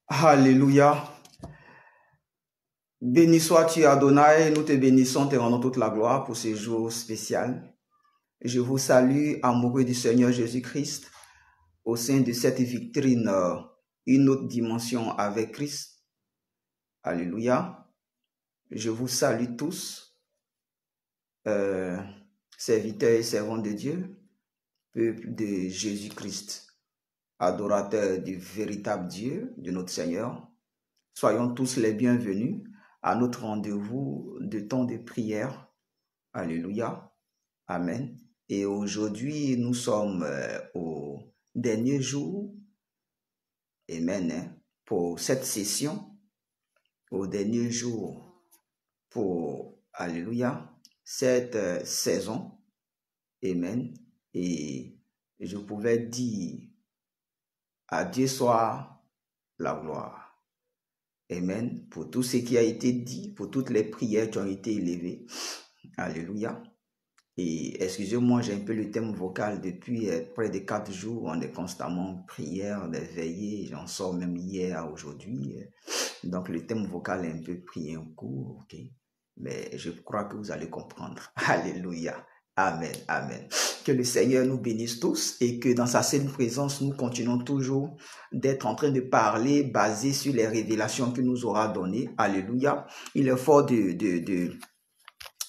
Alléluia. Béni sois-tu Adonai, nous te bénissons, te rendons toute la gloire pour ce jour spécial. Je vous salue, amoureux du Seigneur Jésus-Christ, au sein de cette vitrine, une autre dimension avec Christ. Alléluia. Je vous salue tous, serviteurs et servants de Dieu, peuple de Jésus-Christ, adorateurs du véritable Dieu, de notre Seigneur. Soyons tous les bienvenus à notre rendez-vous de temps de prière. Alléluia. Amen. Et aujourd'hui, nous sommes au dernier jour. Amen. Pour cette session, au dernier jour pour, alléluia, cette saison. Amen. Et je pouvais dire, à Dieu soit la gloire. Amen. Pour tout ce qui a été dit, pour toutes les prières qui ont été élevées. Alléluia. Et excusez-moi, j'ai un peu le thème vocal depuis près de 4 jours. On est constamment en prière, des veillées. J'en sors même hier à aujourd'hui. Donc le thème vocal est un peu pris un coup. Ok. Mais je crois que vous allez comprendre. Alléluia. Amen. Amen. Que le Seigneur nous bénisse tous et que dans sa sainte présence, nous continuons toujours d'être en train de parler basé sur les révélations qu'il nous aura données. Alléluia. Il est fort de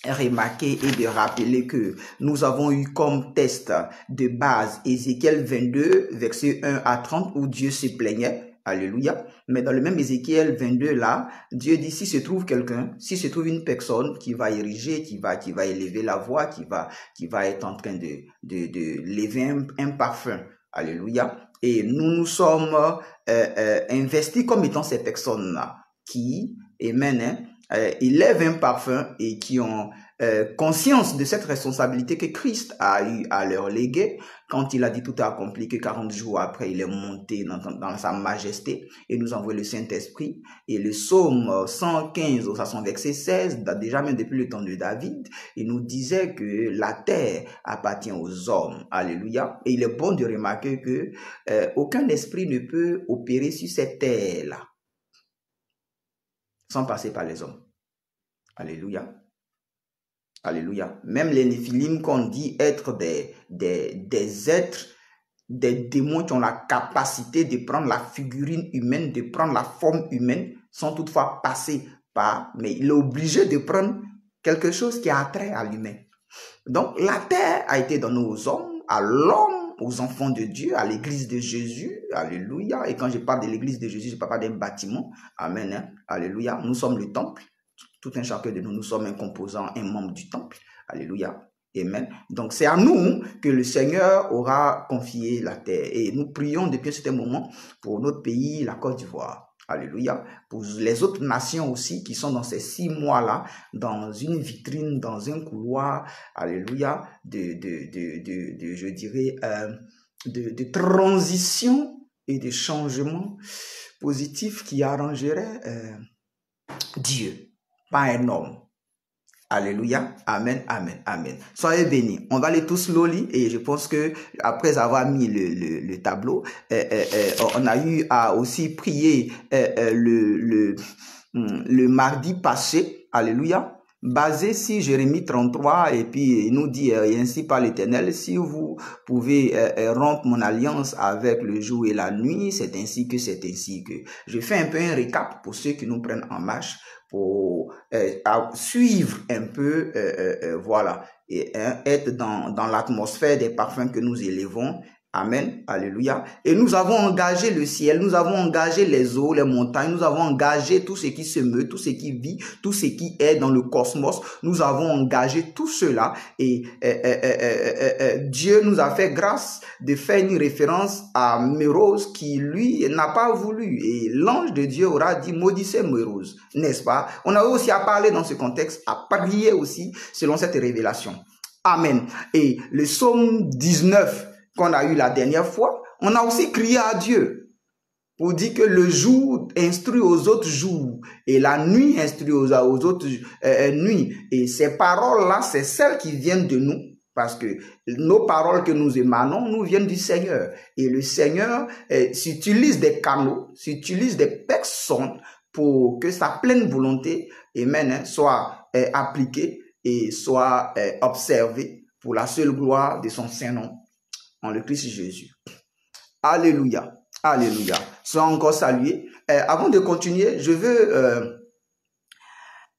remarquer et de rappeler que nous avons eu comme test de base Ézéchiel 22, versets 1 à 30, où Dieu se plaignait. Alléluia. Mais dans le même Ézéchiel 22 là, Dieu dit si se trouve quelqu'un, si se trouve une personne qui va ériger, qui va élever la voix, qui va être en train de lever un parfum. Alléluia. Et nous sommes investis comme étant ces personnes-là qui, amen, élèvent un parfum et qui ont conscience de cette responsabilité que Christ a eu à leur léguer quand il a dit tout est accompli, que 40 jours après il est monté dans sa majesté et nous envoie le Saint-Esprit. Et le psaume 115 à son verset 16, déjà même depuis le temps de David, il nous disait que la terre appartient aux hommes. Alléluia. Et il est bon de remarquer que aucun esprit ne peut opérer sur cette terre-là sans passer par les hommes. Alléluia. Alléluia. Même les Néphilim qu'on dit être des êtres, des démons qui ont la capacité de prendre la figurine humaine, de prendre la forme humaine, sans toutefois passer par, mais il est obligé de prendre quelque chose qui a trait à l'humain. Donc la terre a été donnée aux hommes, à l'homme, aux enfants de Dieu, à l'église de Jésus. Alléluia. Et quand je parle de l'église de Jésus, je ne parle pas d'un bâtiment. Amen. Hein? Alléluia. Nous sommes le temple. Tout un chacun de nous sommes un composant, un membre du temple. Alléluia. Amen. Donc, c'est à nous que le Seigneur aura confié la terre. Et nous prions depuis un certain moment pour notre pays, la Côte d'Ivoire. Alléluia. Pour les autres nations aussi qui sont dans ces 6 mois-là, dans une vitrine, dans un couloir. Alléluia. Je dirais, de transition et de changement positif qui arrangerait Dieu. Pas un homme. Alléluia. Amen, amen, amen. Soyez bénis. On va aller tous loli et je pense que après avoir mis le tableau, on a eu à aussi prier le mardi passé. Alléluia. Basé sur Jérémie 33 et puis il nous dit et ainsi par l'Éternel, si vous pouvez rompre mon alliance avec le jour et la nuit, c'est ainsi que c'est ainsi que. Je fais un peu un récap pour ceux qui nous prennent en marche pour suivre un peu, voilà, et être dans l'atmosphère des parfums que nous élevons. Amen, alléluia. Et nous avons engagé le ciel, nous avons engagé les eaux, les montagnes, nous avons engagé tout ce qui se meut, tout ce qui vit, tout ce qui est dans le cosmos. Nous avons engagé tout cela et Dieu nous a fait grâce de faire une référence à Mérose qui, lui, n'a pas voulu. Et l'ange de Dieu aura dit, maudissez Mérose, n'est-ce pas? On a aussi à parler dans ce contexte, à prier aussi selon cette révélation. Amen. Et le psaume 19, qu'on a eu la dernière fois, on a aussi crié à Dieu pour dire que le jour instruit aux autres jours et la nuit instruit aux autres nuits. Et ces paroles-là, c'est celles qui viennent de nous. Parce que nos paroles que nous émanons nous viennent du Seigneur. Et le Seigneur s'utilise des canaux, s'utilise des personnes pour que sa pleine volonté, amen, soit appliquée et soit observée pour la seule gloire de son Saint-Nom, en le Christ Jésus. Alléluia. Alléluia. Sois encore salué. Avant de continuer, je veux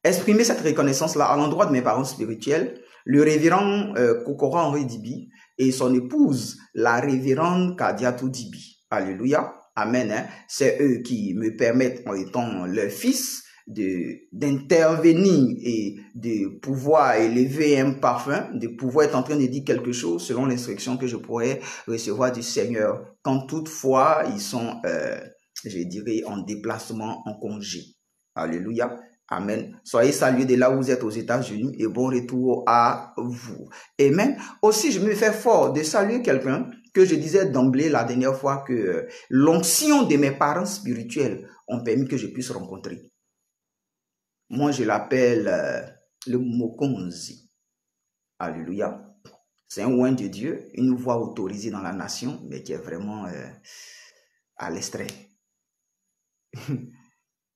exprimer cette reconnaissance-là à l'endroit de mes parents spirituels, le révérend Kokora Henri Dibi et son épouse, la révérende Kadiatou Dibi. Alléluia. Amen. Hein? C'est eux qui me permettent, en étant leur fils, d'intervenir et de pouvoir élever un parfum, de pouvoir être en train de dire quelque chose selon l'instruction que je pourrais recevoir du Seigneur quand toutefois ils sont, je dirais, en déplacement, en congé. Alléluia. Amen. Soyez salués de là où vous êtes aux États-Unis et bon retour à vous. Amen. Aussi, je me fais fort de saluer quelqu'un que je disais d'emblée la dernière fois que l'onction de mes parents spirituels ont permis que je puisse rencontrer. Moi, je l'appelle le Mokonzi. Alléluia. C'est un oint de Dieu, une voix autorisée dans la nation, mais qui est vraiment à l'extrait.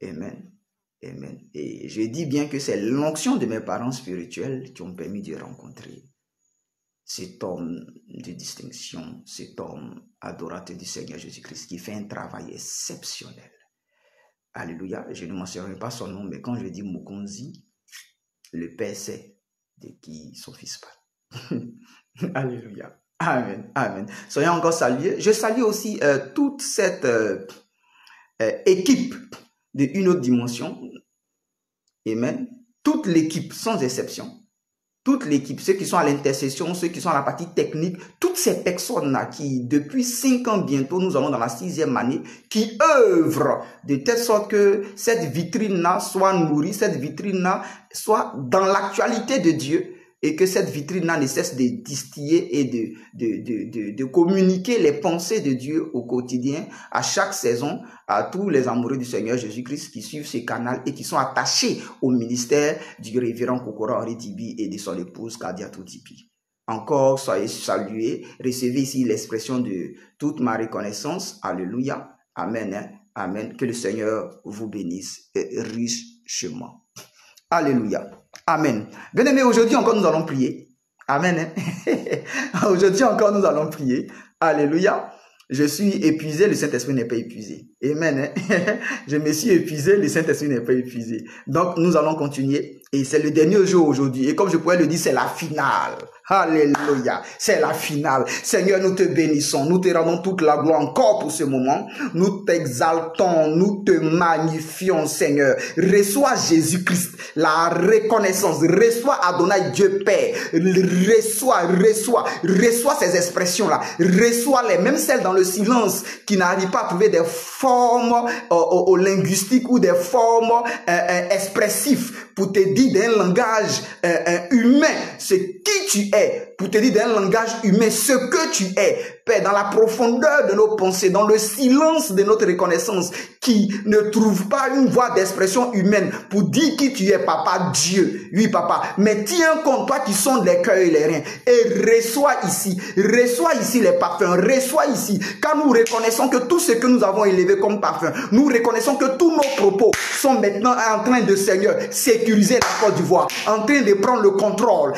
Amen. Amen. Et je dis bien que c'est l'onction de mes parents spirituels qui ont permis de rencontrer cet homme de distinction, cet homme adorateur du Seigneur Jésus-Christ qui fait un travail exceptionnel. Alléluia. Je ne mentionnerai pas son nom, mais quand je dis Mokonzi, le Père sait de qui son fils parle. Alléluia. Amen. Amen. Soyez encore salués. Je salue aussi toute cette équipe de une autre dimension. Amen. Toute l'équipe, sans exception. Toute l'équipe, ceux qui sont à l'intercession, ceux qui sont à la partie technique, toutes ces personnes-là qui, depuis 5 ans bientôt, nous allons dans la 6e année, qui œuvrent de telle sorte que cette vitrine-là soit nourrie, cette vitrine-là soit dans l'actualité de Dieu, et que cette vitrine-là ne cesse de distiller et de communiquer les pensées de Dieu au quotidien, à chaque saison, à tous les amoureux du Seigneur Jésus-Christ qui suivent ce canal et qui sont attachés au ministère du révérend Kokora Henri Dibi et de son épouse Kadiatou Dibi. Encore, soyez salués, recevez ici l'expression de toute ma reconnaissance. Alléluia. Amen. Hein? Amen. Que le Seigneur vous bénisse richement. Alléluia. Amen. Bien-aimés, aujourd'hui encore nous allons prier. Amen. Aujourd'hui encore nous allons prier. Alléluia. Je suis épuisé, le Saint-Esprit n'est pas épuisé. Amen. Je me suis épuisé, le Saint-Esprit n'est pas épuisé. Donc nous allons continuer. Et c'est le dernier jour aujourd'hui. Et comme je pourrais le dire, c'est la finale. Alléluia. C'est la finale. Seigneur, nous te bénissons. Nous te rendons toute la gloire encore pour ce moment. Nous t'exaltons. Nous te magnifions, Seigneur. Reçois Jésus-Christ. La reconnaissance. Reçois Adonai Dieu Père. Reçois ces expressions-là. Reçois-les. Même celles dans le silence qui n'arrivent pas à trouver des formes linguistiques ou des formes expressives pour te dire d'un langage humain ce qui tu es, pour te dire d'un langage humain ce que tu es, Père, dans la profondeur de nos pensées, dans le silence de notre reconnaissance, qui ne trouve pas une voie d'expression humaine pour dire qui tu es, Papa Dieu. Oui, Papa, mais tiens compte, toi qui sondes les cœurs et les reins, et reçois ici les parfums, reçois ici, car nous reconnaissons que tout ce que nous avons élevé comme parfum, nous reconnaissons que tous nos propos sont maintenant en train de, Seigneur, sécuriser la Côte d'Ivoire, en train de prendre le contrôle,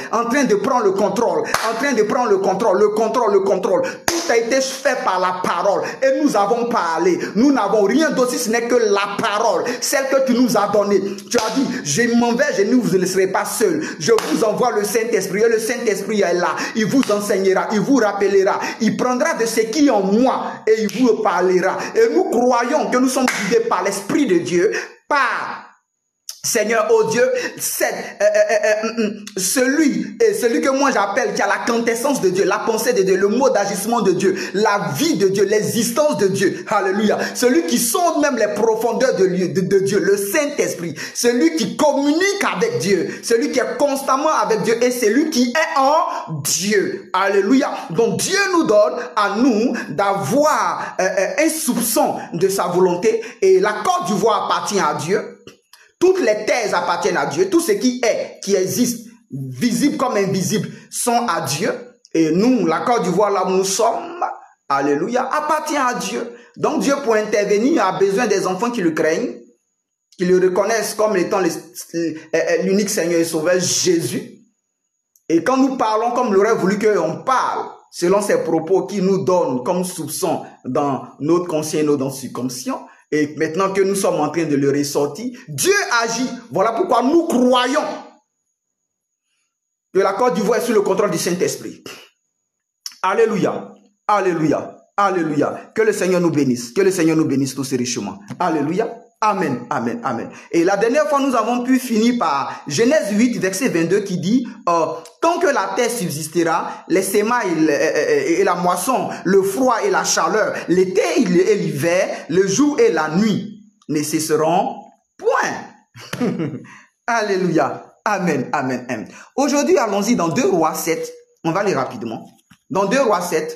le contrôle. Tout a été fait par la parole et nous avons parlé. Nous n'avons rien d'autre si ce n'est que la parole, celle que tu nous as donnée. Tu as dit, je m'en vais, je ne vous laisserai pas seul. Je vous envoie le Saint-Esprit et le Saint-Esprit est là. Il vous enseignera, il vous rappellera, il prendra de ce qui est en moi et il vous parlera. Et nous croyons que nous sommes guidés par l'Esprit de Dieu, par Seigneur, oh Dieu, celui que moi j'appelle, qui a la quintessence de Dieu, la pensée de Dieu, le mot d'agissement de Dieu, la vie de Dieu, l'existence de Dieu, alléluia, celui qui sonde même les profondeurs de Dieu, le Saint-Esprit, celui qui communique avec Dieu, celui qui est constamment avec Dieu et celui qui est en Dieu, alléluia. Donc Dieu nous donne à nous d'avoir un soupçon de sa volonté et la Côte d'Ivoire appartient à Dieu. Toutes les terres appartiennent à Dieu. Tout ce qui est, qui existe, visibles comme invisibles, sont à Dieu. Et nous, la Côte d'Ivoire, là où nous sommes, alléluia, appartient à Dieu. Donc Dieu, pour intervenir, a besoin des enfants qui le craignent, qui le reconnaissent comme étant l'unique Seigneur et Sauveur, Jésus. Et quand nous parlons comme il aurait voulu qu'on parle, selon ses propos qu'il nous donne comme soupçon dans notre conscient et notre subconscient, et maintenant que nous sommes en train de le ressortir, Dieu agit. Voilà pourquoi nous croyons que la Côte d'Ivoire est sous le contrôle du Saint-Esprit. Alléluia, alléluia, alléluia. Que le Seigneur nous bénisse, que le Seigneur nous bénisse tous richement. Alléluia. Amen, amen, amen. Et la dernière fois, nous avons pu finir par Genèse 8, verset 22 qui dit tant que la terre subsistera, les semailles et la moisson, le froid et la chaleur, l'été et l'hiver, le jour et la nuit ne cesseront point. Alléluia. Amen, amen, amen. Aujourd'hui, allons-y dans 2 Rois 7. On va aller rapidement. Dans 2 Rois 7,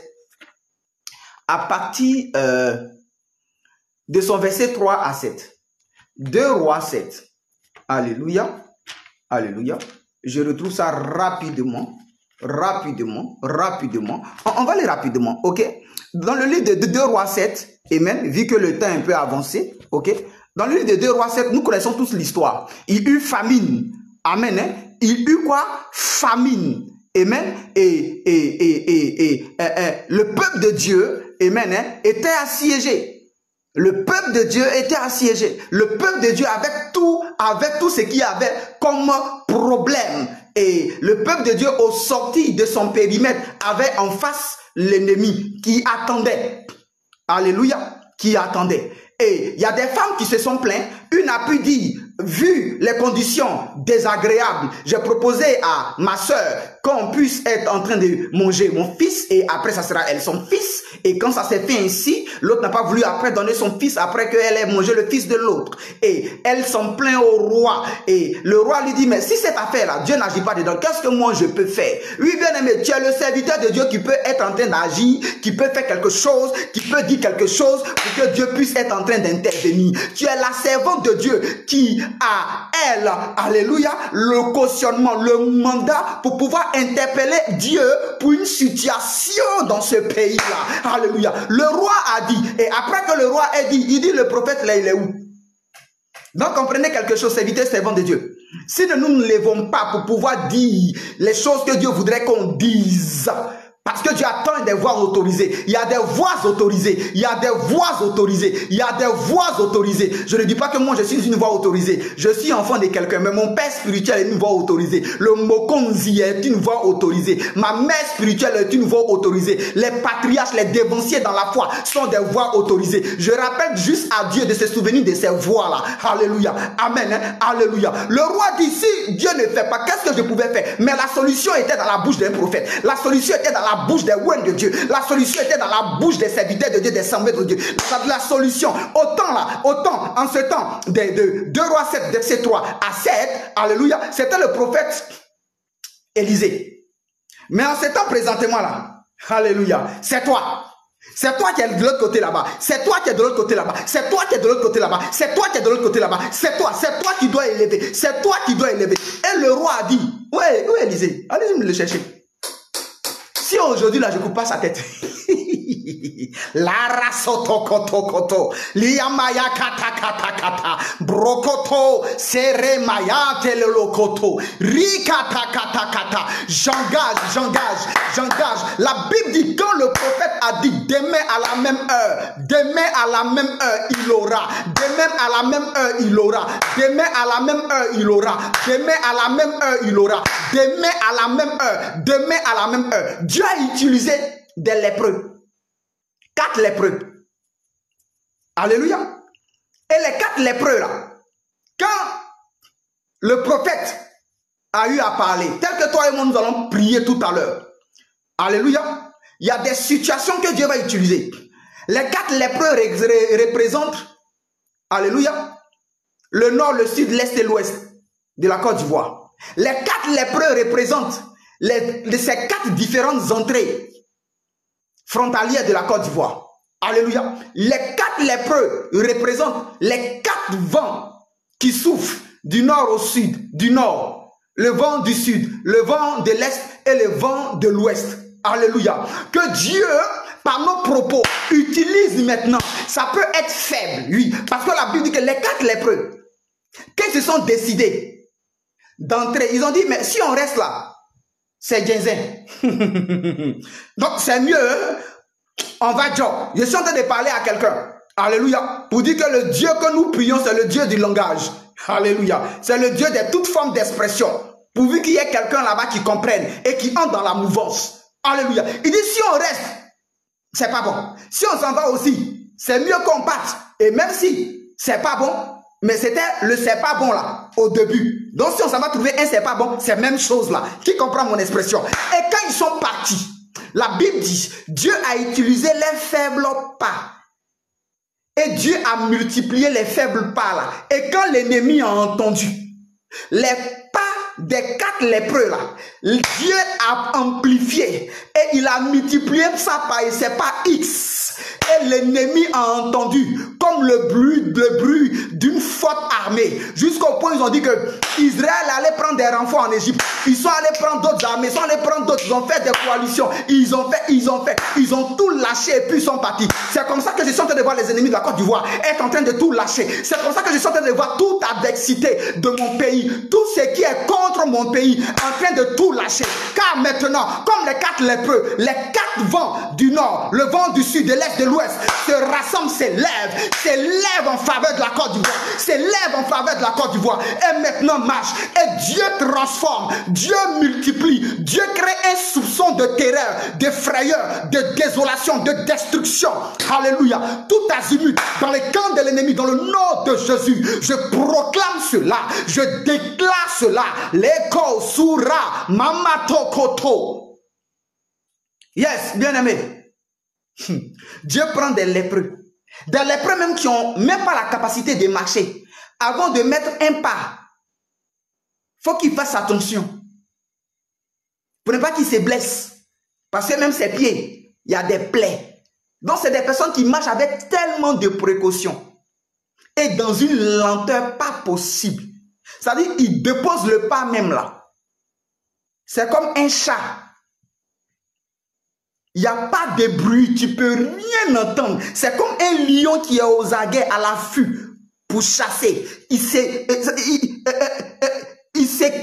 à partir de son verset 3 à 7. 2 Rois 7. Alléluia. Alléluia. Je retrouve ça rapidement. Rapidement. On va aller rapidement. Ok. Dans le livre de 2 Rois 7, amen, vu que le temps est un peu avancé, ok. Dans le livre de 2 Rois 7, nous connaissons tous l'histoire. Il eut famine. Amen. Hein? Il eut quoi? Famine. Amen. Et le peuple de Dieu, amen, hein, était assiégé. Le peuple de Dieu était assiégé. Le peuple de Dieu avec tout ce qu'il y avait comme problème. Et le peuple de Dieu au sorti de son périmètre avait en face l'ennemi qui attendait. Alléluia. Qui attendait. Et il y a des femmes qui se sont plaintes. Une a pu dire, vu les conditions désagréables, j'ai proposé à ma soeur qu'on puisse être en train de manger mon fils et après ça sera elle son fils. Et quand ça s'est fait ainsi, l'autre n'a pas voulu après donner son fils après qu'elle ait mangé le fils de l'autre. Et elle s'en plaint au roi. Et le roi lui dit, mais si cette affaire-là, Dieu n'agit pas dedans, qu'est-ce que moi je peux faire? Oui, bien aimé, tu es le serviteur de Dieu qui peut être en train d'agir, qui peut faire quelque chose, qui peut dire quelque chose pour que Dieu puisse être en train d'intervenir. Tu es la servante de Dieu qui a, elle, alléluia, le cautionnement, le mandat pour pouvoir interpeller Dieu pour une situation dans ce pays-là. Alléluia. Le roi a dit, et après que le roi ait dit, il dit le prophète là, il est où? Donc comprenez quelque chose, serviteurs, servants de Dieu. Si nous ne lèvons pas pour pouvoir dire les choses que Dieu voudrait qu'on dise, parce que Dieu attend des voix autorisées. Il y a des voix autorisées. Il y a des voix autorisées. Il y a des voix autorisées. Je ne dis pas que moi je suis une voix autorisée. Je suis enfant de quelqu'un, mais mon père spirituel est une voix autorisée. Le Mokonzi est une voix autorisée. Ma mère spirituelle est une voix autorisée. Les patriarches, les dévanciers dans la foi sont des voix autorisées. Je rappelle juste à Dieu de se souvenir de ces voix-là. Alléluia. Amen. Hein? Alléluia. Le roi dit, si Dieu ne fait pas, qu'est-ce que je pouvais faire? Mais la solution était dans la bouche d'un prophète. La solution était dans la bouche des ouins de Dieu. La solution était dans la bouche des serviteurs de Dieu, des semblés de Dieu. La solution, autant en ce temps de 2 Rois 7, verset 3 à 7, alléluia, c'était le prophète Élisée. Mais en ce temps présentement là, alléluia, c'est toi. C'est toi qui es de l'autre côté là-bas. C'est toi qui es de l'autre côté là-bas. C'est toi qui es de l'autre côté là-bas. C'est toi qui es de l'autre côté là-bas. C'est toi qui dois élever. C'est toi qui dois élever. Et le roi a dit, ouais, où est Élisée? Allez-y me le chercher. Si aujourd'hui là je coupe pas sa tête. Lara soto koto koto liamaya kata kata kata brokoto sere maya telelokoto rikata kata kata. J'engage. La Bible dit quand le prophète a dit demain à la même heure il aura. Demain à la même heure il aura. Demain à la même heure il aura. Demain à la même heure il aura. Demain à la même heure. Demain à la même heure. Dieu a utilisé des lépreux. 4 lépreux. Alléluia. Et les 4 lépreux là, quand le prophète a eu à parler, tel que toi et moi nous allons prier tout à l'heure. Alléluia. Il y a des situations que Dieu va utiliser. Les 4 lépreux représentent, alléluia, le nord, le sud, l'est et l'ouest de la Côte d'Ivoire. Les 4 lépreux représentent ces 4 différentes entrées frontalières de la Côte d'Ivoire. Alléluia. Les 4 lépreux représentent les 4 vents qui soufflent du nord au sud, du nord le vent du sud, le vent de l'est et le vent de l'ouest. Alléluia. Que Dieu, par nos propos, utilise maintenant. Ça peut être faible, oui. Parce que la Bible dit que les 4 lépreux, quand ils se sont décidés d'entrer, ils ont dit, mais si on reste là, c'est ginzin. Donc c'est mieux, on va job. Je suis en train de parler à quelqu'un. Alléluia. Pour dire que le Dieu que nous prions, c'est le Dieu du langage. Alléluia. C'est le Dieu de toute forme d'expression. Pourvu qu'il y ait quelqu'un là-bas qui comprenne et qui entre dans la mouvance. Alléluia. Il dit, si on reste, c'est pas bon. Si on s'en va aussi, c'est mieux qu'on parte. Et même si c'est pas bon, mais c'était le c'est pas bon là, au début. Donc si on s'en va trouver un c'est pas bon, c'est la même chose là. Qui comprend mon expression? Et quand ils sont partis, la Bible dit, Dieu a utilisé les faibles pas. Et Dieu a multiplié les faibles pas là. Et quand l'ennemi a entendu les pas des 4 lépreux là, Dieu a amplifié et il a multiplié ça par, c'est pas X. Et l'ennemi a entendu comme le bruit d'une forte armée. Jusqu'au point où ils ont dit que Israël allait prendre des renforts en Égypte. Ils sont allés prendre d'autres armées, ils sont allés prendre d'autres, ils ont fait des coalitions. Ils ont tout lâché et puis ils sont partis. C'est comme ça que je suis en train de voir les ennemis de la Côte d'Ivoire être en train de tout lâcher. C'est comme ça que je suis en train de voir toute adversité de mon pays. Tout ce qui est contre mon pays en train de tout lâcher. Car maintenant, comme les 4 lépreux, les 4 vents du nord, le vent du sud, de l'est, de l'ouest, se rassemblent, s'élèvent en faveur de la Côte d'Ivoire, s'élèvent en faveur de la Côte d'Ivoire, et maintenant marche, et Dieu transforme, Dieu multiplie, Dieu crée un soupçon de terreur, de frayeur, de désolation, de destruction. Alléluia. Tout azimut, dans les camps de l'ennemi, dans le nom de Jésus, je proclame cela, je déclare cela. L'écho soura, mamato koto. Yes, bien aimé. Dieu prend des lépreux même qui n'ont même pas la capacité de marcher. Avant de mettre un pas, faut qu'ils fassent attention pour ne pas qu'ils se blessent. Parce que même ses pieds, il y a des plaies. Donc c'est des personnes qui marchent avec tellement de précautions et dans une lenteur pas possible. C'est-à-dire qu'ils déposent le pas même là. C'est comme un chat. Il n'y a pas de bruit, tu ne peux rien entendre. C'est comme un lion qui est aux aguets à l'affût pour chasser. Il se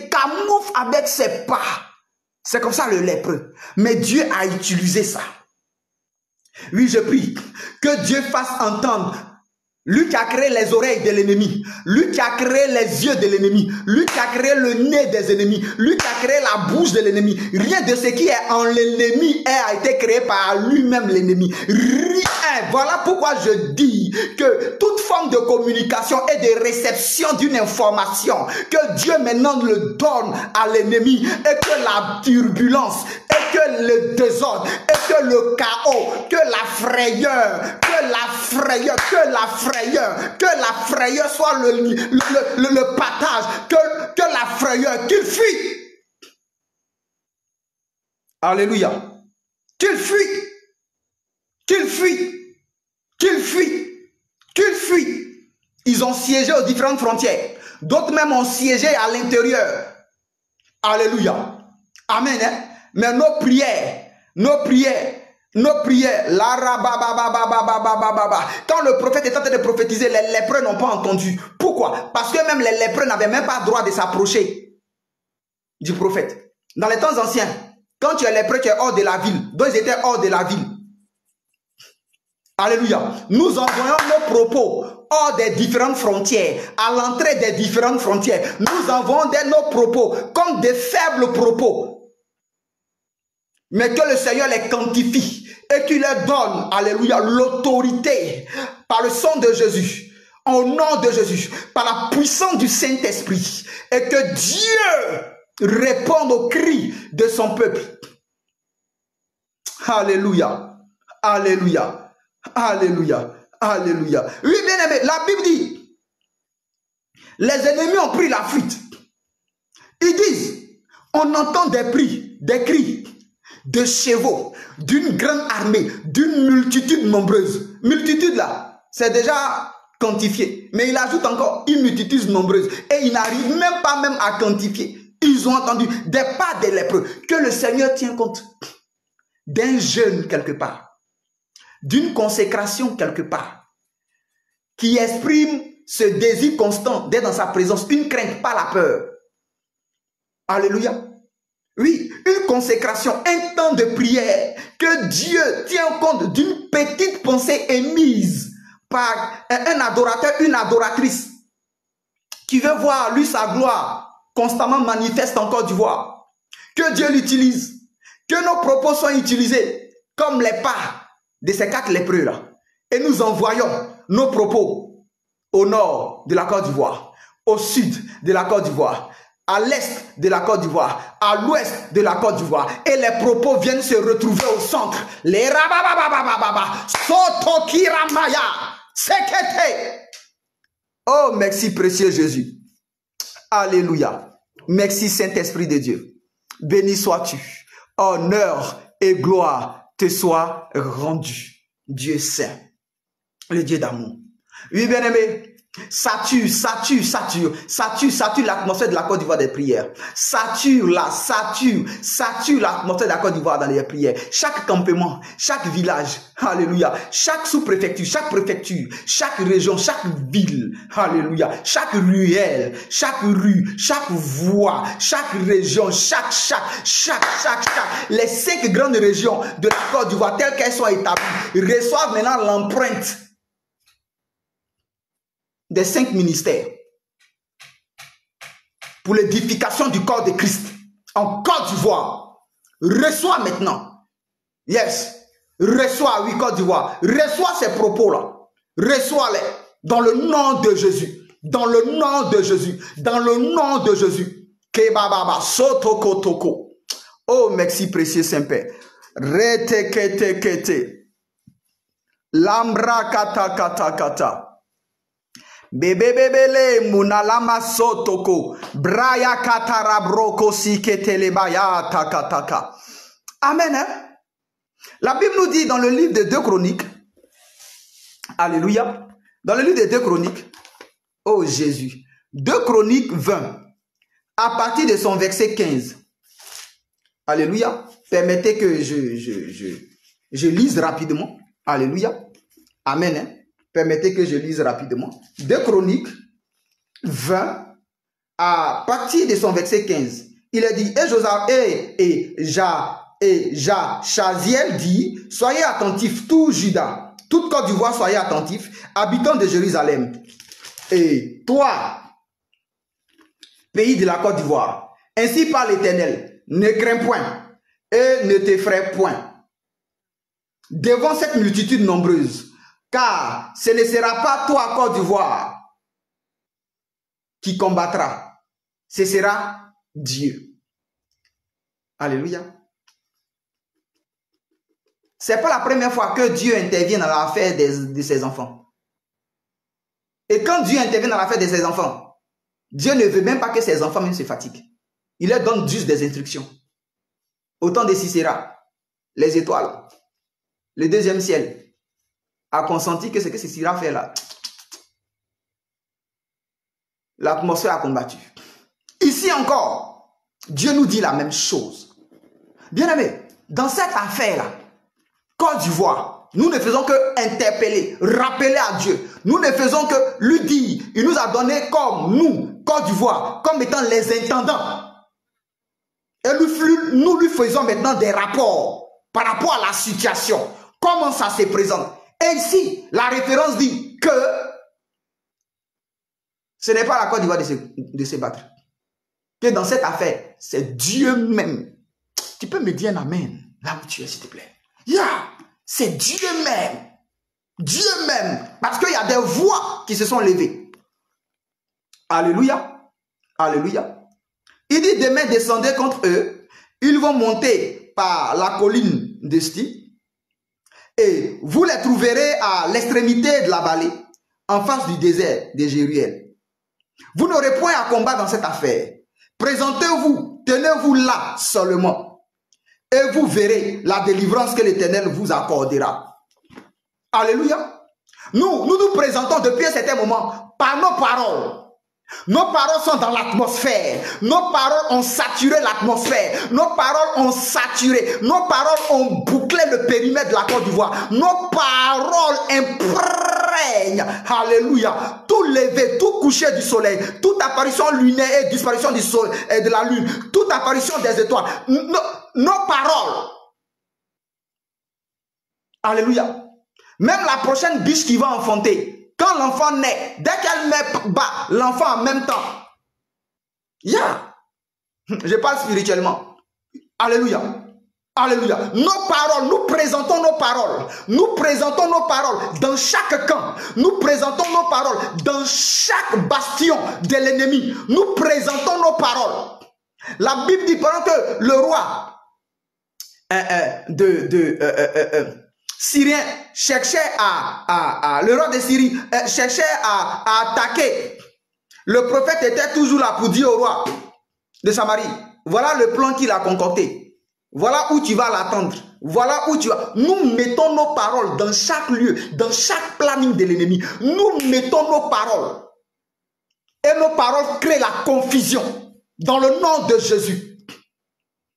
camoufle avec ses pas. C'est comme ça le lépreux. Mais Dieu a utilisé ça. Oui, je prie que Dieu fasse entendre. Lui qui a créé les oreilles de l'ennemi, lui qui a créé les yeux de l'ennemi, lui qui a créé le nez des ennemis, lui qui a créé la bouche de l'ennemi. Rien de ce qui est en l'ennemi a été créé par lui-même l'ennemi. Rien. Voilà pourquoi je dis que toute forme de communication et de réception d'une information, que Dieu maintenant le donne à l'ennemi, et que la turbulence, et que le désordre, et que le chaos, que la frayeur soit le partage, que la frayeur, qu'il fuit. Alléluia. Qu'il fuit. Qu'il fuit. Qu'il fuit. Qu'il fuit. Ils ont siégé aux différentes frontières. D'autres même ont siégé à l'intérieur. Alléluia. Amen. Hein? Mais nos prières, quand le prophète est en train de prophétiser, les lépreux n'ont pas entendu. Pourquoi? Parce que même les lépreux n'avaient même pas le droit de s'approcher du prophète. Dans les temps anciens, quand tu es lépreux, tu es hors de la ville. Donc ils étaient hors de la ville. Alléluia. Nous envoyons nos propos hors des différentes frontières, à l'entrée des différentes frontières. Nous envoyons nos propos comme des faibles propos. Mais que le Seigneur les quantifie et qu'il leur donne, alléluia, l'autorité par le sang de Jésus, au nom de Jésus, par la puissance du Saint-Esprit, et que Dieu réponde aux cris de son peuple. Alléluia, alléluia, alléluia, alléluia. Oui, bien aimé, la Bible dit, les ennemis ont pris la fuite. Ils disent, on entend des cris de chevaux, d'une grande armée, d'une multitude nombreuse. Multitude là, c'est déjà quantifié. Mais il ajoute encore une multitude nombreuse. Et il n'arrive même pas à quantifier. Ils ont entendu des pas des lépreux que le Seigneur tient compte d'un jeûne quelque part, d'une consécration quelque part, qui exprime ce désir constant d'être dans sa présence, une crainte, pas la peur. Alléluia. Oui, une consécration, un temps de prière que Dieu tient compte d'une petite pensée émise par un adorateur, une adoratrice qui veut voir lui sa gloire constamment manifeste en Côte d'Ivoire. Que Dieu l'utilise, que nos propos soient utilisés comme les pas de ces 4 lépreux là. Et nous envoyons nos propos au nord de la Côte d'Ivoire, au sud de la Côte d'Ivoire, à l'est de la Côte d'Ivoire, à l'ouest de la Côte d'Ivoire. Et les propos viennent se retrouver au centre. Les rababababababa, sotokiramaya, sekete. Oh, merci précieux Jésus. Alléluia. Merci Saint-Esprit de Dieu. Béni sois-tu. Honneur et gloire te soient rendus. Dieu saint, le Dieu d'amour. Oui, bien-aimé. Sature l'atmosphère de la Côte d'Ivoire des prières. Sature l'atmosphère de la Côte d'Ivoire dans les prières. Chaque campement, chaque village, alléluia, chaque sous-préfecture, chaque préfecture, chaque région, chaque ville, alléluia, chaque ruelle, chaque rue, chaque voie, chaque région, chaque, les 5 grandes régions de la Côte d'Ivoire telles qu'elles sont établies reçoivent maintenant l'empreinte des 5 ministères pour l'édification du corps de Christ en Côte d'Ivoire. Reçois maintenant. Yes. Reçois, oui, Côte d'Ivoire. Reçois ces propos-là. Reçois-les dans le nom de Jésus. Dans le nom de Jésus. Dans le nom de Jésus. Kebababa, sotoko toko. Oh, merci, précieux Saint-Père. Rete kete kete. Lambra kata kata kata. Bebebebele munalama sotoko braya katarabroko siketelebaya takataka. Amen. Hein? La Bible nous dit dans le livre de 2 Chroniques, alléluia, dans le livre de 2 Chroniques, oh Jésus, 2 Chroniques 20, à partir de son verset 15. Alléluia. Permettez que je lise rapidement. Alléluia. Amen. Hein? Permettez que je lise rapidement. 2 Chroniques 20, à partir de son verset 15. Il est dit, Chaziel dit, soyez attentifs, tout Juda, toute Côte d'Ivoire, soyez attentifs, habitants de Jérusalem. Et toi, pays de la Côte d'Ivoire, ainsi parle l'Éternel, ne crains point et ne t'effraie point devant cette multitude nombreuse. Car ce ne sera pas toi, Côte d'Ivoire, qui combattra. Ce sera Dieu. Alléluia. Ce n'est pas la première fois que Dieu intervient dans l'affaire de ses enfants. Et quand Dieu intervient dans l'affaire de ses enfants, Dieu ne veut même pas que ses enfants même se fatiguent. Il leur donne juste des instructions. Au temps de Sisera, les étoiles, le 2e ciel, a consenti que ce que Sisera fait là, l'atmosphère a combattu. Ici encore, Dieu nous dit la même chose. Bien-aimés, dans cette affaire-là, Côte d'Ivoire, nous ne faisons que interpeller, rappeler à Dieu. Nous ne faisons que lui dire, il nous a donné comme nous, Côte d'Ivoire, comme étant les intendants. Et nous lui faisons maintenant des rapports par rapport à la situation. Comment ça se présente? Et ici, la référence dit que ce n'est pas la Côte d'Ivoire de se battre. Que dans cette affaire, c'est Dieu même. Tu peux me dire un amen là où tu es, s'il te plaît. C'est Dieu même. Dieu même. Parce qu'il y a des voix qui se sont levées. Alléluia. Alléluia. Il dit demain, descendez contre eux. Ils vont monter par la colline de Sti. Et vous les trouverez à l'extrémité de la vallée, en face du désert de Jéruel. Vous n'aurez point à combattre dans cette affaire. Présentez-vous, tenez-vous là seulement. Et vous verrez la délivrance que l'Éternel vous accordera. Alléluia. Nous nous présentons depuis un certain moment par nos paroles. Nos paroles sont dans l'atmosphère. Nos paroles ont saturé l'atmosphère. Nos paroles ont saturé. Nos paroles ont bouclé le périmètre de la Côte d'Ivoire. Nos paroles imprègnent. Alléluia. Tout lever, tout coucher du soleil, toute apparition lunaire et disparition du soleil et de la lune, toute apparition des étoiles. Nos paroles. Alléluia. Même la prochaine biche qui va enfanter. Quand l'enfant naît, dès qu'elle met bas l'enfant en même temps, je parle spirituellement. Alléluia. Alléluia. Nos paroles, nous présentons nos paroles. Nous présentons nos paroles dans chaque camp. Nous présentons nos paroles dans chaque bastion de l'ennemi. Nous présentons nos paroles. La Bible dit pendant que le roi Syrien cherchait le roi de Syrie cherchait à attaquer. Le prophète était toujours là pour dire au roi de Samarie, voilà le plan qu'il a concocté. Voilà où tu vas l'attendre. Voilà où tu vas. Nous mettons nos paroles dans chaque lieu, dans chaque planning de l'ennemi. Nous mettons nos paroles. Et nos paroles créent la confusion. Dans le nom de Jésus.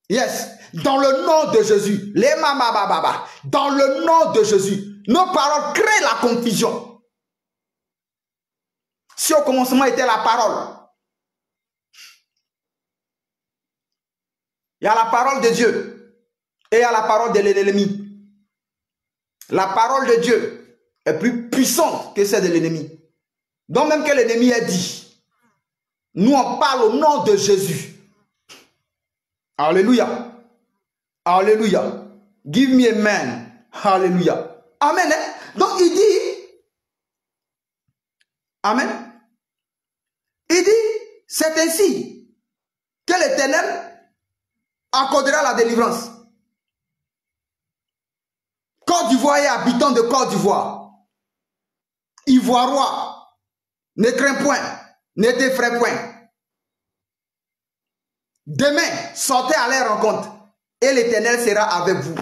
Yes. Dans le nom de Jésus. Les mamabababa. Dans le nom de Jésus. Nos paroles créent la confusion. Si au commencement était la parole. Il y a la parole de Dieu. Et il y a la parole de l'ennemi. La parole de Dieu est plus puissante que celle de l'ennemi. Donc même que l'ennemi a dit. Nous on parle au nom de Jésus. Alléluia. Alléluia. Give me amen. Alléluia. Amen. Hein? Donc il dit. Amen. Il dit, c'est ainsi que l'Éternel accordera la délivrance. Côte d'Ivoire et habitants de Côte d'Ivoire, Ivoirois, ne crains point, ne t'effraie point. Demain, sortez à leur rencontre et l'Éternel sera avec vous.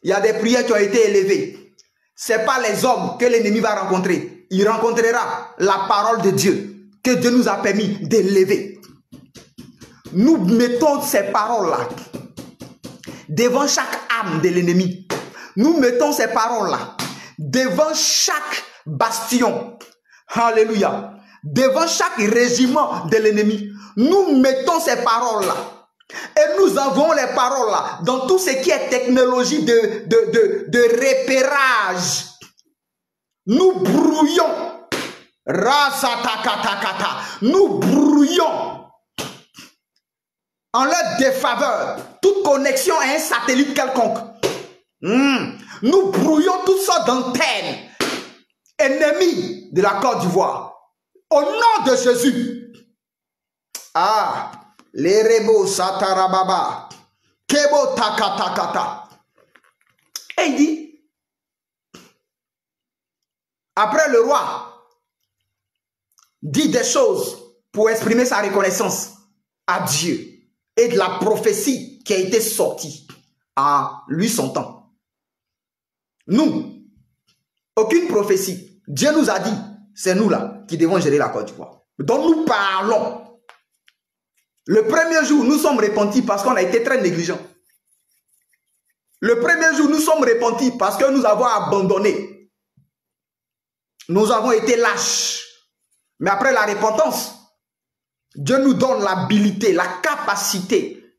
Il y a des prières qui ont été élevées. Ce n'est pas les hommes que l'ennemi va rencontrer. Il rencontrera la parole de Dieu que Dieu nous a permis d'élever. Nous mettons ces paroles-là devant chaque âme de l'ennemi. Nous mettons ces paroles-là devant chaque bastion. Alléluia. Devant chaque régiment de l'ennemi. Nous mettons ces paroles-là. Et nous avons les paroles-là dans tout ce qui est technologie de repérage. Nous brouillons. Nous brouillons en leur défaveur toute connexion à un satellite quelconque. Nous brouillons toutes sortes d'antennes ennemies de la Côte d'Ivoire. Au nom de Jésus. Ah, les rebo satarababa, kebo takatakata. Et il dit, après le roi dit des choses pour exprimer sa reconnaissance à Dieu et de la prophétie qui a été sortie en lui son temps. Nous, aucune prophétie. Dieu nous a dit, c'est nous là qui devons gérer la Côte d'Ivoire. Donc nous parlons. Le premier jour, nous sommes repentis parce qu'on a été très négligents. Le premier jour, nous sommes repentis parce que nous avons abandonné. Nous avons été lâches. Mais après la repentance, Dieu nous donne l'habilité, la capacité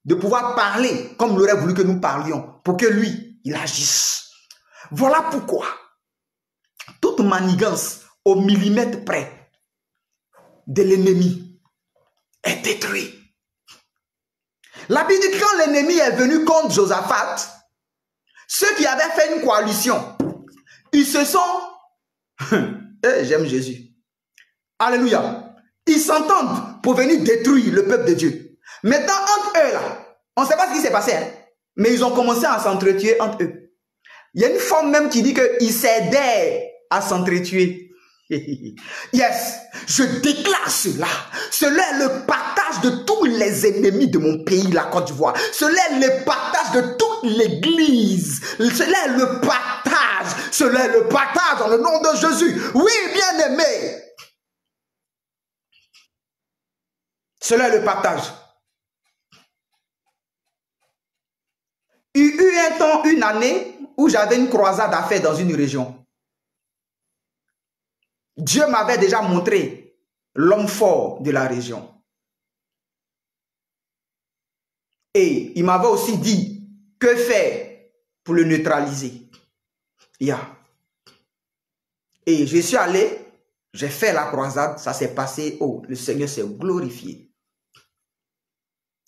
de pouvoir parler comme il aurait voulu que nous parlions pour que lui, il agisse. Voilà pourquoi toute manigance au millimètre près de l'ennemi est détruite. La Bible dit que quand l'ennemi est venu contre Josaphat, ceux qui avaient fait une coalition, ils se sont... J'aime Jésus. Alléluia. Ils s'entendent pour venir détruire le peuple de Dieu. Maintenant, entre eux, là, on ne sait pas ce qui s'est passé, hein, mais ils ont commencé à s'entretuer entre eux. Il y a une femme même qui dit qu'ils s'aidaient à s'entretuer. Yes, je déclare cela. Cela est le partage de tous les ennemis de mon pays, la Côte d'Ivoire. Cela est le partage de toute l'église. Cela est le partage. Cela est le partage dans le nom de Jésus. Oui, bien aimé. Cela est le partage. Il y eut un temps, une année, où j'avais une croisade à faire dans une région. Dieu m'avait déjà montré l'homme fort de la région. Et il m'avait aussi dit que faire pour le neutraliser. Et je suis allé, j'ai fait la croisade, ça s'est passé, oh, le Seigneur s'est glorifié.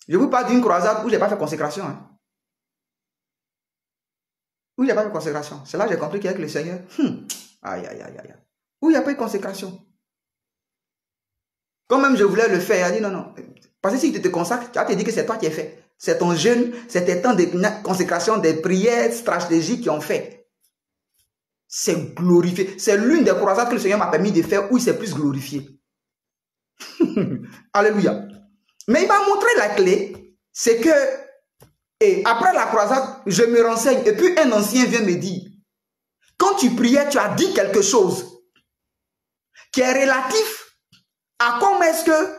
Je vous parle d'une croisade où je n'ai pas fait consécration. Hein. Où il n'y a pas de consécration. C'est là que j'ai compris qu'avec le Seigneur, aïe. Où il n'y a pas de consécration. Quand même je voulais le faire, il a dit non. Parce que si tu te consacres, tu vas te dire que c'est toi qui as fait. C'est ton jeûne, c'est tes temps de consécration, des prières stratégiques qui ont fait. C'est glorifié. C'est l'une des croisades que le Seigneur m'a permis de faire où il s'est plus glorifié. Alléluia. Mais il m'a montré la clé, c'est que, et après la croisade, je me renseigne, et puis un ancien vient me dire, quand tu priais, tu as dit quelque chose qui est relatif à comment est-ce que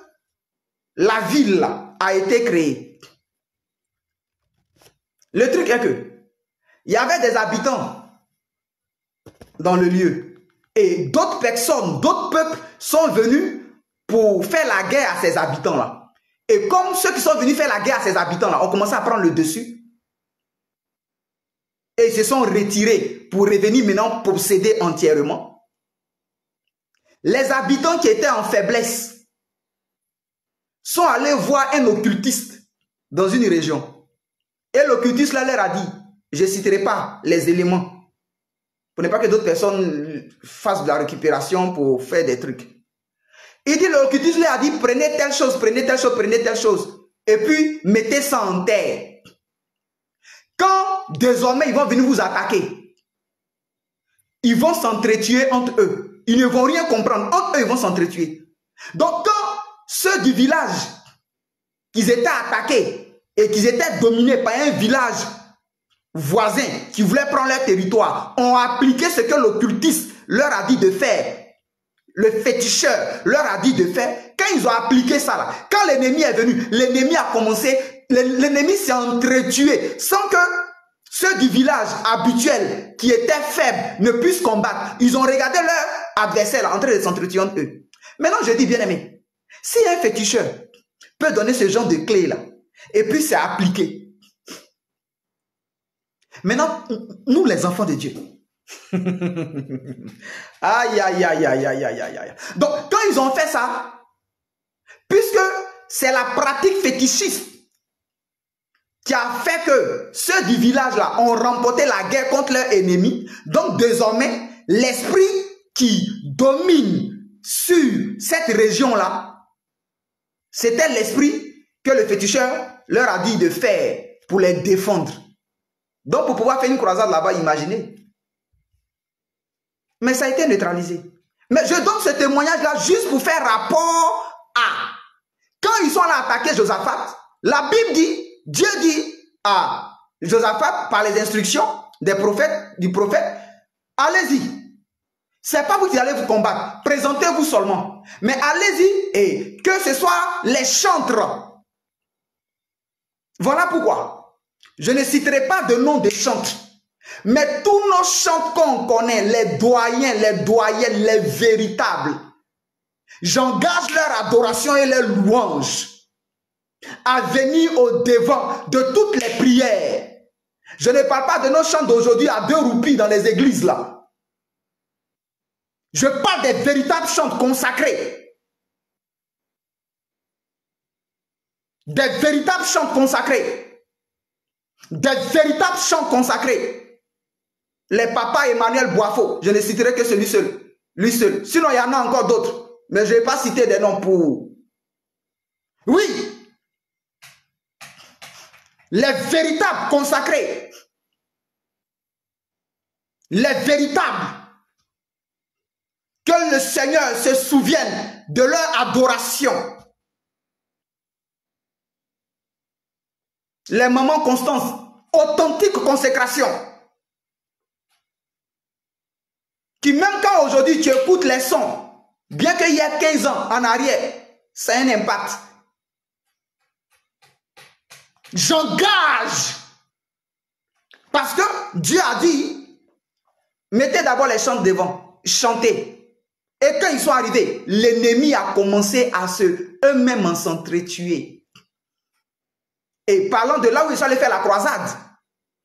la ville a été créée. Le truc est que, il y avait des habitants dans le lieu, et d'autres personnes, d'autres peuples sont venus pour faire la guerre à ces habitants-là. Et comme ceux qui sont venus faire la guerre à ces habitants-là ont commencé à prendre le dessus, et ils se sont retirés pour revenir maintenant posséder entièrement, les habitants qui étaient en faiblesse sont allés voir un occultiste dans une région. Et l'occultiste là leur a dit, je ne citerai pas les éléments, pour ne pas que d'autres personnes fassent de la récupération pour faire des trucs. Il dit, l'occultiste leur a dit, prenez telle chose, prenez telle chose, prenez telle chose. Et puis, mettez ça en terre. Quand, désormais, ils vont venir vous attaquer, ils vont s'entretuer entre eux. Ils ne vont rien comprendre. Entre eux, ils vont s'entretuer. Donc, quand ceux du village, qu'ils étaient attaqués et qu'ils étaient dominés par un village voisin qui voulait prendre leur territoire, ont appliqué ce que l'occultiste leur a dit de faire, le féticheur leur a dit de faire, quand ils ont appliqué ça là, quand l'ennemi est venu, l'ennemi a commencé, l'ennemi s'est entretué sans que ceux du village habituel qui étaient faibles ne puissent combattre. Ils ont regardé leur adversaire là, en train de s'entretuer entre eux. Maintenant je dis bien aimé, si un féticheur peut donner ce genre de clé là, et puis c'est appliqué. Maintenant, nous les enfants de Dieu, aïe. Donc, quand ils ont fait ça, puisque c'est la pratique fétichiste qui a fait que ceux du village là ont remporté la guerre contre leur ennemi, donc désormais, l'esprit qui domine sur cette région là, c'était l'esprit que le féticheur leur a dit de faire pour les défendre. Donc, pour pouvoir faire une croisade là-bas, imaginez. Mais ça a été neutralisé. Mais je donne ce témoignage-là juste pour faire rapport à... Quand ils sont allés attaquer Josaphat, la Bible dit, Dieu dit à Josaphat, par les instructions des prophètes, du prophète, allez-y. C'est pas vous qui allez vous combattre. Présentez-vous seulement. Mais allez-y et que ce soit les chantres. Voilà pourquoi. Je ne citerai pas de nom de chantres. Mais tous nos chants qu'on connaît, les doyens, les doyennes, les véritables, j'engage leur adoration et leur louange à venir au devant de toutes les prières. Je ne parle pas de nos chants d'aujourd'hui à 2 roupies dans les églises là. Je parle des véritables chants consacrés. Des véritables chants consacrés. Des véritables chants consacrés. Les papas Emmanuel Boifo, je ne citerai que celui seul. Lui seul. Sinon, il y en a encore d'autres. Mais je ne vais pas citer des noms pour... Oui. Les véritables consacrés. Les véritables. Que le Seigneur se souvienne de leur adoration. Les mamans Constance, authentique consécration. Qui même quand aujourd'hui tu écoutes les sons, bien qu'il y ait 15 ans en arrière, ça a un impact. J'engage. Parce que Dieu a dit, mettez d'abord les chants devant, chantez. Et quand ils sont arrivés, l'ennemi a commencé à eux-mêmes en s'entretuer. Et parlant de là où ils sont allés faire la croisade,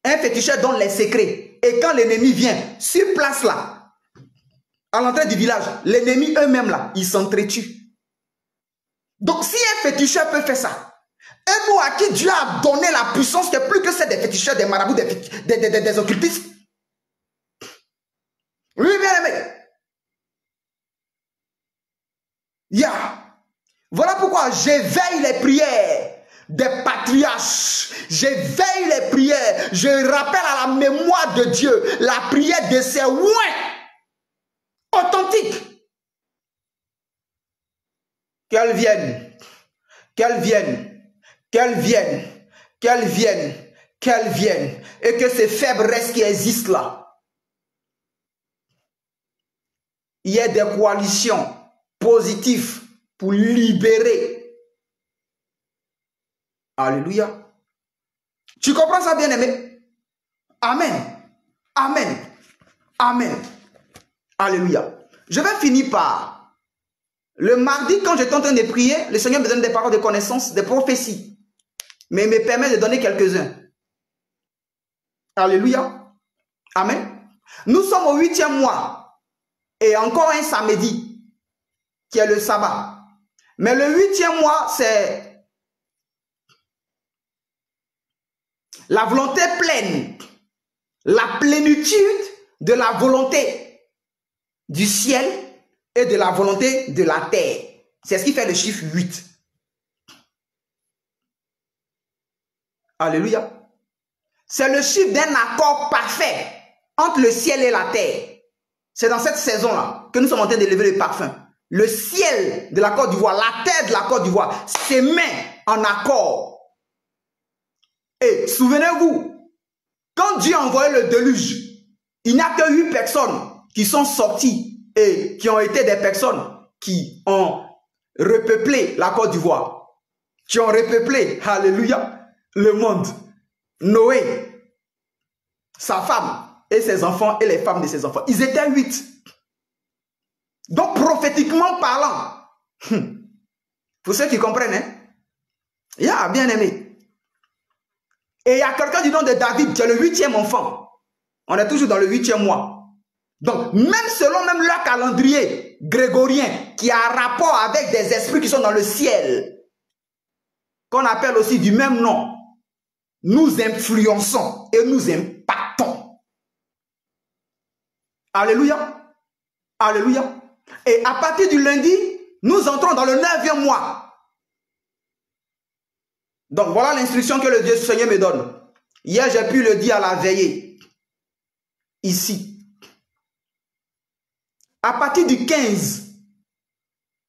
un féticheur donne les secrets. Et quand l'ennemi vient, sur place là, à l'entrée du village, l'ennemi eux-mêmes là, ils s'entretuent. Donc si un féticheur peut faire ça, et nous à qui Dieu a donné la puissance qui est plus que celle des féticheurs, des marabouts, des occultistes. Oui, bien aimé. Voilà pourquoi j'éveille les prières des patriarches. J'éveille les prières. Je rappelle à la mémoire de Dieu la prière de ses oints authentiques. Qu'elles viennent. Qu'elles viennent. Qu'elles viennent. Qu'elles viennent. Qu'elles viennent. Et que ces faiblesses qui existent là, il y ait des coalitions positives pour libérer. Alléluia. Tu comprends ça, bien-aimé? Amen. Amen. Amen. Alléluia. Je vais finir par le mardi, quand j'étais en train de prier, le Seigneur me donne des paroles de connaissance, des prophéties. Mais il me permet de donner quelques-uns. Alléluia. Amen. Nous sommes au 8e mois. Et encore un samedi, qui est le sabbat. Mais le 8e mois, c'est la volonté pleine. La plénitude de la volonté du ciel et de la volonté de la terre. C'est ce qui fait le chiffre 8. Alléluia. C'est le chiffre d'un accord parfait entre le ciel et la terre. C'est dans cette saison-là que nous sommes en train d'élever le parfum. Le ciel de la Côte d'Ivoire, la terre de la Côte d'Ivoire s'émet en accord. Et souvenez-vous, quand Dieu a envoyé le déluge, il n'y a que 8 personnes qui sont sorties et qui ont été des personnes qui ont repeuplé la Côte d'Ivoire, qui ont repeuplé, alléluia, le monde. Noé, sa femme et ses enfants et les femmes de ses enfants. Ils étaient 8. Donc prophétiquement parlant, pour ceux qui comprennent, hein, bien aimé. Et il y a quelqu'un du nom de David qui est le 8e enfant. On est toujours dans le 8e mois. Donc même selon même leur calendrier grégorien qui a rapport avec des esprits qui sont dans le ciel, qu'on appelle aussi du même nom, nous influençons et nous impactons. Alléluia. Alléluia. Et à partir du lundi, nous entrons dans le 9e mois. Donc voilà l'instruction que le Dieu Seigneur me donne. Hier, j'ai pu le dire à la veillée. Ici. À partir du 15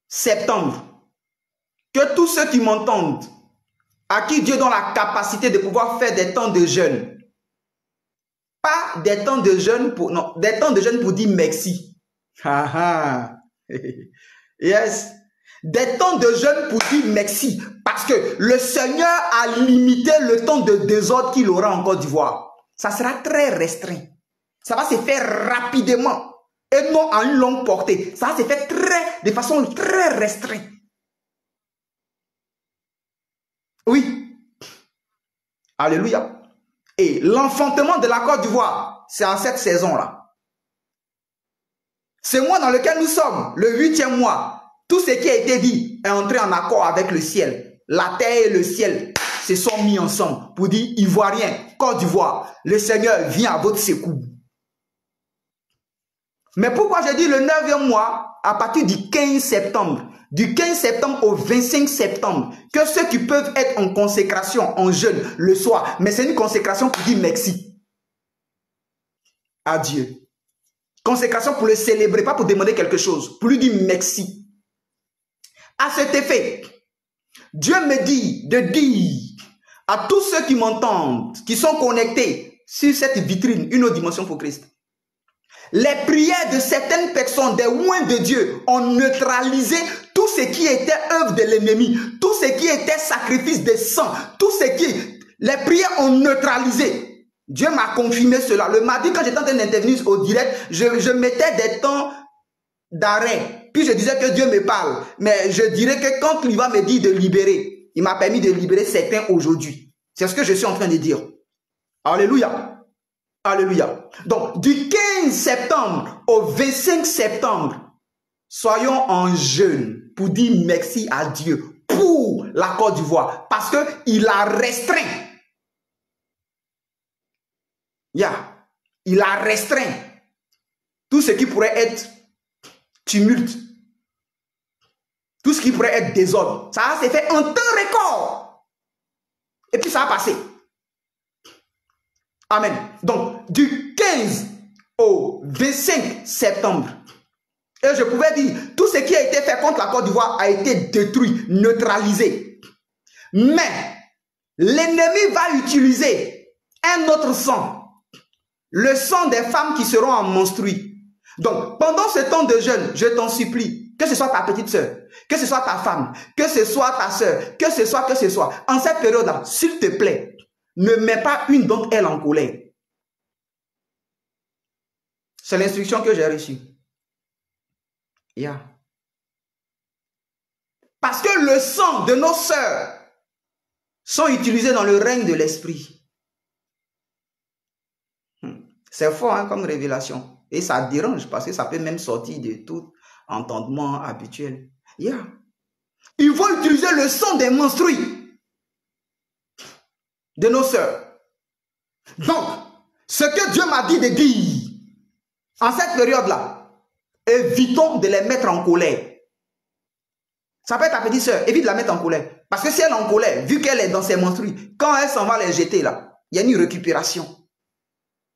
septembre, que tous ceux qui m'entendent, à qui Dieu donne la capacité de pouvoir faire des temps de jeûne, pas des temps de jeûne pour, non, des temps de jeûne pour dire merci. Yes. Des temps de jeûne pour dire merci. Parce que le Seigneur a limité le temps de désordre qu'il aura en Côte d'Ivoire. Ça sera très restreint. Ça va se faire rapidement. Et non à une longue portée. Ça va se faire de façon très restreinte. Oui. Alléluia. Et l'enfantement de la Côte d'Ivoire, c'est en cette saison-là. Ce mois dans lequel nous sommes, le 8e mois, tout ce qui a été dit est entré en accord avec le ciel. La terre et le ciel se sont mis ensemble pour dire Ivoirien, Côte d'Ivoire, le Seigneur vient à votre secours. Mais pourquoi j'ai dit le 9e mois, à partir du 15 septembre, du 15 septembre au 25 septembre, que ceux qui peuvent être en consécration, en jeûne, le soir, mais c'est une consécration pour dire merci à Dieu. Consécration pour le célébrer, pas pour demander quelque chose, pour lui dire merci. À cet effet, Dieu me dit de dire à tous ceux qui m'entendent, qui sont connectés sur cette vitrine, une autre dimension pour Christ, les prières de certaines personnes, des oints de Dieu, ont neutralisé tout ce qui était œuvre de l'ennemi, tout ce qui était sacrifice de sang, tout ce qui Les prières ont neutralisé. Dieu m'a confirmé cela. Le mardi, quand j'étais en train d'intervenir au direct, je mettais des temps d'arrêt. Puis je disais que Dieu me parle. Mais je dirais que quand il va me dire de libérer, il m'a permis de libérer certains aujourd'hui. C'est ce que je suis en train de dire. Alléluia. Alléluia. Donc, du 15 septembre au 25 septembre, soyons en jeûne pour dire merci à Dieu pour la Côte d'Ivoire. Parce qu'il a restreint. Il a restreint tout ce qui pourrait être tumulte. Tout ce qui pourrait être désordre. Ça s'est fait en temps record. Et puis ça a passé. Amen. Donc, du 15 au 25 septembre, et je pouvais dire, tout ce qui a été fait contre la Côte d'Ivoire a été détruit, neutralisé. Mais, l'ennemi va utiliser un autre sang. Le sang des femmes qui seront en menstrues. Donc, pendant ce temps de jeûne, je t'en supplie, que ce soit ta petite soeur, que ce soit ta femme, que ce soit ta soeur, que ce soit, en cette période-là, s'il te plaît, ne mets pas une d'entre elles en colère. C'est l'instruction que j'ai reçue. Parce que le sang de nos sœurs sont utilisés dans le règne de l'esprit. C'est fort hein, comme révélation. Et ça dérange parce que ça peut même sortir de tout entendement habituel. Ils vont utiliser le sang des menstrues de nos sœurs. Donc, ce que Dieu m'a dit de dire en cette période-là, évitons de les mettre en colère. Ça peut être ta petite sœur, évite de la mettre en colère. Parce que si elle est en colère, vu qu'elle est dans ses menstrues, quand elle s'en va les jeter là, il y a une récupération.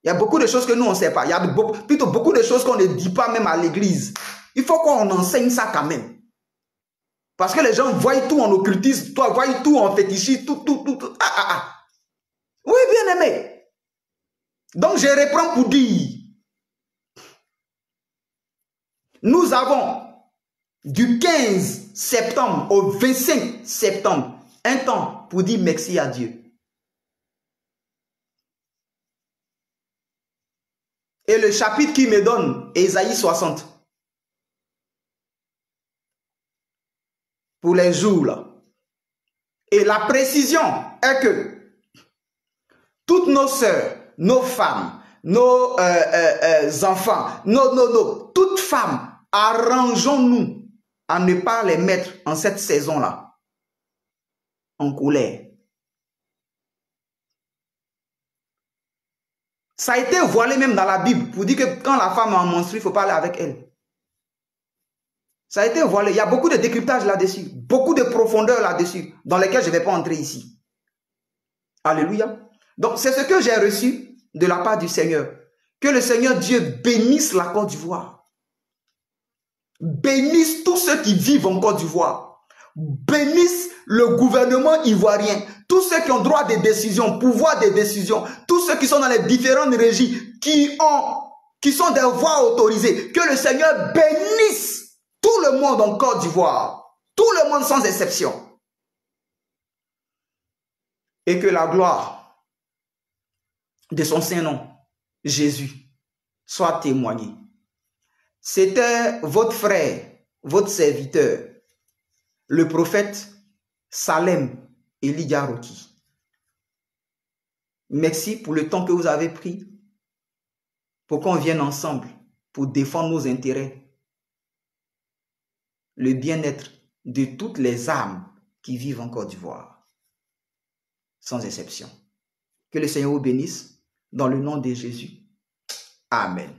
Il y a beaucoup de choses que nous, on ne sait pas. Il y a plutôt beaucoup de choses qu'on ne dit pas même à l'église. Il faut qu'on enseigne ça quand même. Parce que les gens voient tout en occultisme, toi, voient tout en fétichisme, tout. Oui, bien aimé. Donc, je reprends pour dire, nous avons du 15 septembre au 25 septembre un temps pour dire merci à Dieu. Et le chapitre qui me donne, Ésaïe 60. Pour les jours là. Et la précision est que toutes nos sœurs, nos femmes, nos enfants, toutes femmes, arrangeons-nous à ne pas les mettre en cette saison-là en colère. Ça a été voilé même dans la Bible pour dire que quand la femme est en menstru, il ne faut pas aller avec elle. Ça a été voilé. Il y a beaucoup de décryptage là-dessus, beaucoup de profondeur là-dessus, dans lesquelles je ne vais pas entrer ici. Alléluia. Donc, c'est ce que j'ai reçu de la part du Seigneur. Que le Seigneur Dieu bénisse la Côte d'Ivoire. Bénisse tous ceux qui vivent en Côte d'Ivoire. Bénisse le gouvernement ivoirien. Tous ceux qui ont droit de décision, pouvoir de décision. Tous ceux qui sont dans les différentes régies, qui sont des voix autorisées. Que le Seigneur bénisse tout le monde en Côte d'Ivoire. Tout le monde sans exception. Et que la gloire de son Saint-Nom, Jésus, soit témoignée. C'était votre frère, votre serviteur, le prophète Salem Elijah Roki. Merci pour le temps que vous avez pris pour qu'on vienne ensemble pour défendre nos intérêts, le bien-être de toutes les âmes qui vivent en Côte d'Ivoire, sans exception. Que le Seigneur vous bénisse dans le nom de Jésus. Amen.